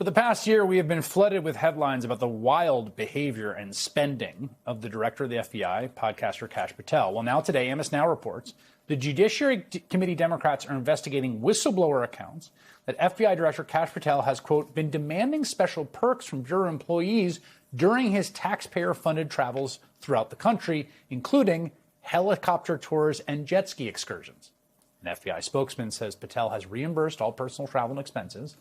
For the past year, we have been flooded with headlines about the wild behavior and spending of the director of the FBI, podcaster Kash Patel. Well, now today, MS Now reports the Judiciary Committee Democrats are investigating whistleblower accounts that FBI Director Kash Patel has, quote, been demanding special perks from Bureau employees during his taxpayer-funded travels throughout the country, including helicopter tours and jet ski excursions. An FBI spokesman says Patel has reimbursed all personal travel and expenses.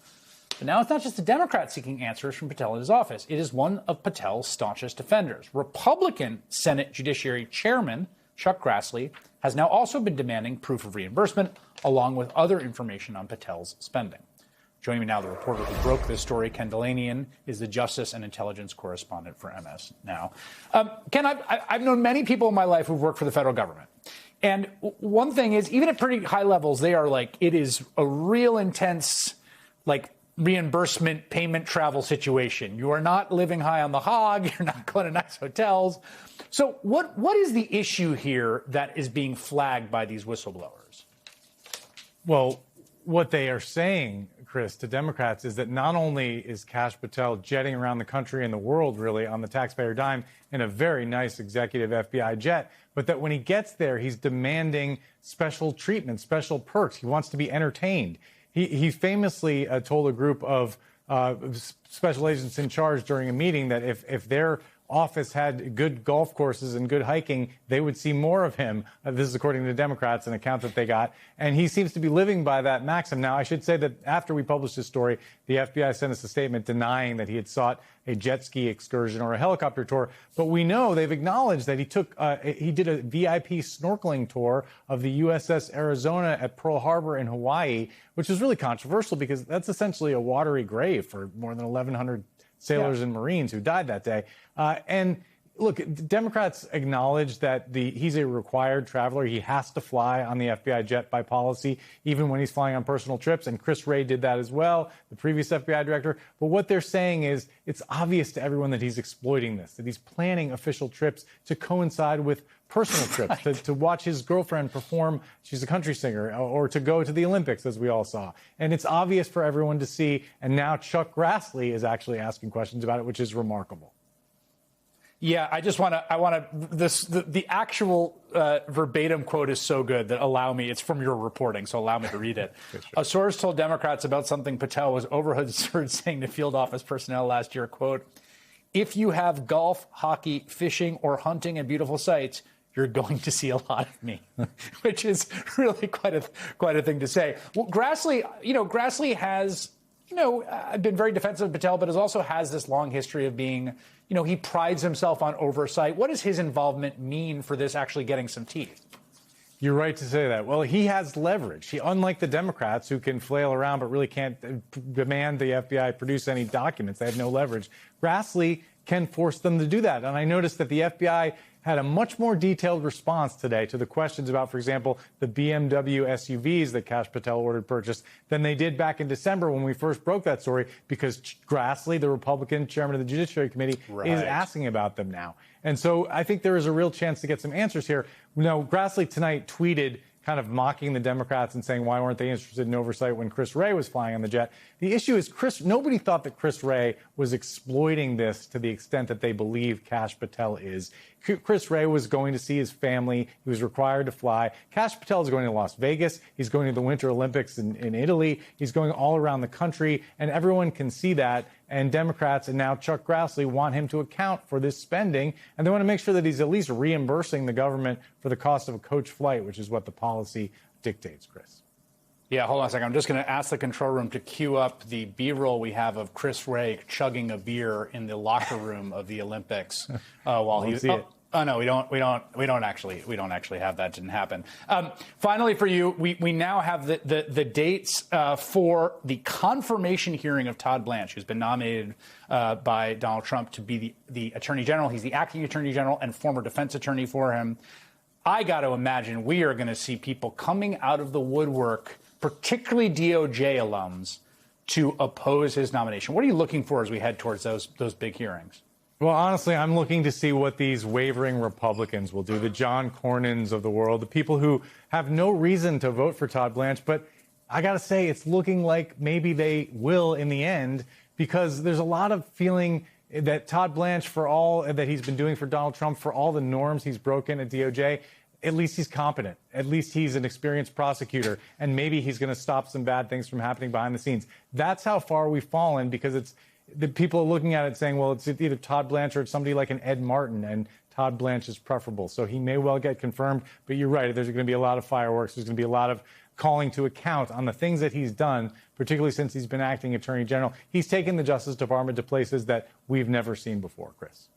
But now it's not just the Democrats seeking answers from Patel in his office. It is one of Patel's staunchest defenders. Republican Senate Judiciary Chairman Chuck Grassley has now also been demanding proof of reimbursement, along with other information on Patel's spending. Joining me now, the reporter who broke this story, Ken Dilanian, is the Justice and Intelligence correspondent for MS Now. Ken, I've known many people in my life who've worked for the federal government. And one thing is, even at pretty high levels, they are like, it is a real intense, like, reimbursement payment travel situation. You are not living high on the hog. You're not going to nice hotels. So what is the issue here that is being flagged by these whistleblowers? Well, what they are saying, Chris, to Democrats is that not only is Kash Patel jetting around the country and the world, really, on the taxpayer dime in a very nice executive FBI jet, but that when he gets there, he's demanding special treatment, special perks. He wants to be entertained. He famously told a group of special agents in charge during a meeting that if their office had good golf courses and good hiking, they would see more of him. This is according to the Democrats, an account that they got. And he seems to be living by that maxim. Now, I should say that after we published this story, the FBI sent us a statement denying that he had sought a jet ski excursion or a helicopter tour. But we know they've acknowledged that he did a VIP snorkeling tour of the USS Arizona at Pearl Harbor in Hawaii, which is really controversial because that's essentially a watery grave for more than 1,100 sailors and Marines who died that day. And look, Democrats acknowledge that he's a required traveler. He has to fly on the FBI jet by policy, even when he's flying on personal trips. And Chris Wray did that as well, the previous FBI director. But what they're saying is it's obvious to everyone that he's exploiting this, that he's planning official trips to coincide with personal trips, to watch his girlfriend perform. She's a country singer, or to go to the Olympics, as we all saw. And it's obvious for everyone to see. And now Chuck Grassley is actually asking questions about it, which is remarkable. Yeah, the actual verbatim quote is so good that it's from your reporting, so allow me to read it. Sure. A source told Democrats about something Patel was overheard saying to field office personnel last year, quote, if you have golf, hockey, fishing, or hunting and beautiful sights, you're going to see a lot of me, which is really quite a thing to say. Well, Grassley has, been very defensive of Patel, but also has this long history of being, he prides himself on oversight. What does his involvement mean for this actually getting some teeth? You're right to say that. Well, he has leverage. Unlike the Democrats, who can flail around but really can't demand the FBI produce any documents, they have no leverage. Grassley can force them to do that. And I noticed that the FBI had a much more detailed response today to the questions about, for example, the BMW SUVs that Kash Patel ordered purchased than they did back in December when we first broke that story, because Grassley, the Republican chairman of the Judiciary Committee, is asking about them now. And so I think there is a real chance to get some answers here. Grassley tonight tweeted kind of mocking the Democrats and saying, why weren't they interested in oversight when Chris Wray was flying on the jet? The issue is nobody thought that Chris Wray was exploiting this to the extent that they believe Kash Patel is. Chris Wray was going to see his family. He was required to fly. Kash Patel is going to Las Vegas. He's going to the Winter Olympics in Italy. He's going all around the country, and everyone can see that. And Democrats and now Chuck Grassley want him to account for this spending, and they want to make sure that he's at least reimbursing the government for the cost of a coach flight, which is what the policy dictates, Chris. Yeah, hold on a second. I'm just going to ask the control room to cue up the B-roll we have of Chris Wray chugging a beer in the locker room of the Olympics while he's. Oh no, we don't actually have that. Didn't happen. Finally, for you, we now have the dates for the confirmation hearing of Todd Blanche, who's been nominated by Donald Trump to be the Attorney General. He's the acting Attorney General and former defense attorney for him. I got to imagine we are going to see people coming out of the woodwork, particularly DOJ alums, to oppose his nomination. What are you looking for as we head towards those big hearings? Well, honestly, I'm looking to see what these wavering Republicans will do, the John Cornyn's of the world, the people who have no reason to vote for Todd Blanche. But I got to say, it's looking like maybe they will in the end, because there's a lot of feeling that Todd Blanche, for all that he's been doing for Donald Trump, for all the norms he's broken at DOJ, at least he's competent. At least he's an experienced prosecutor, and maybe he's going to stop some bad things from happening behind the scenes. That's how far we've fallen, because the people are looking at it saying, well, it's either Todd Blanche or it's somebody like an Ed Martin, and Todd Blanche is preferable. So he may well get confirmed, but you're right. There's going to be a lot of fireworks. There's going to be a lot of calling to account on the things that he's done, particularly since he's been acting attorney general. He's taken the Justice Department to places that we've never seen before, Chris.